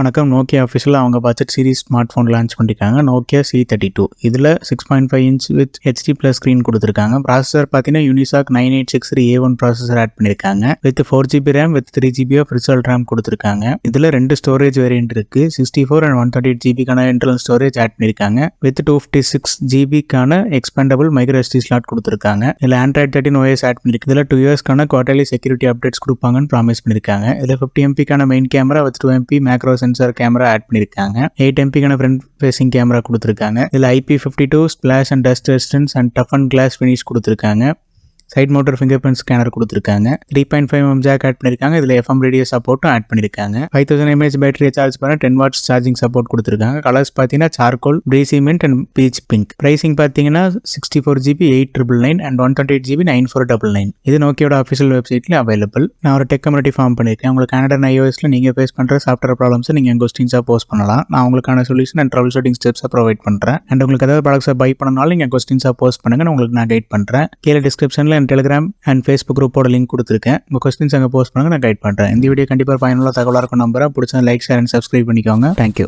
வணக்கம். நோக்கியா ஆஃபீஸில் அவங்க budget series smart phone launch பண்ணியிருக்காங்க. நோக்கியா C32 இதில் 6.5 inch with HD plus screen கொடுத்துருக்காங்க. ப்ராசஸர் பார்த்தீங்கன்னா யூனிசாக் 9863 A1 ப்ராசஸர் ஆட் பண்ணியிருக்காங்க. With 4GB RAM with 3GB of result RAM கொடுத்துருக்காங்க. இதில் 2 ஸ்டோரேஜ் வேரியன்ட் இருக்கு. 64 and 128GB internal storage add பண்ணியிருக்காங்க. With 256GB expandable micro SD slot கொடுத்துருக்காங்க. இதில் Android 13 OS add பண்ணியிருக்கு. இதில் 2 years குவார்டர்லி செக்யூரிட்டி அப்டேட்ஸ் கொடுப்பாங்கன்னு ப்ராமிஸ் பண்ணியிருக்காங்க. இதில் 50MP main camera with 2MP macro sensor camera add பண்ணிருக்காங்க. 8MP ஃப்ரண்ட் ஃபேசிங் கேமரா கொடுத்துருக்காங்க. இதுல IP52 splash and dust resistance and tough and glass finish கொடுத்துருக்காங்க. Side motor finger print scanner கொடுத்துருக்காங்க. 3.5mm jack add பண்ணிருக்காங்க. இதுல FM radio சப்போர்ட்டும் add பண்ணிருக்காங்க. 5000 mAh battery charge பண்ண 10 watts சார்ஜிங் சப்போர்ட் கொடுத்துருக்காங்க. கலர்ஸ் பாத்தீங்கன்னா charcoal, breezy mint and peach pink. Pricing பாத்தீங்கன்னா 64GB 8999 and 128GB 9499. இது நோக்கியோட ஆஃபீஷியல் வெப்சைட்ல அவைலபிள். நான் ஒரு டெக் கம்யூனிட்டி ஃபார்ம் பண்ணிருக்கேன். உங்களுக்கு Android and iOSல நீங்க ஃபேஸ் பண்ற சாஃப்ட்வேர் ப்ராப்ளம்ஸ் நீங்க கொஸ்டின்ஸா போஸ்ட் பண்ணலாம். நான் உங்களுக்கான சொல்யூஷன் அண்ட் ட்ரபிள் ஷூட்டிங் ஸ்டெப்ஸை ப்ரொவைட் பண்றேன். அண்ட் உங்களுக்கு ஏதாவது ப்ராடக்ட்ஸை பை பண்ணனாலும் நீங்க கொஸ்டின்ஸா போஸ்ட் பண்ணுங்க. உங்களுக்கு நான் கைட் பண்றேன். கீழே டிஸ்கிரிப்ஷன்ல டெலிகிராம் அண்ட் Facebook குரூப்போட லிங்க் கொடுத்துருக்கேன். உங்க கொஸ்டின்ஸ் அங்கே போஸ்ட் பண்ணுங்க, நான் கைட் பண்றேன். இந்த வீடியோ கண்டிப்பா ஃபைனலாக தகவலாக இருக்கும் நம்புறேன். பிடிச்ச லைக், ஷேர் அண்ட் சப்ஸ்கிரைப் பண்ணிக்கோங்க. தேங்க்யூ.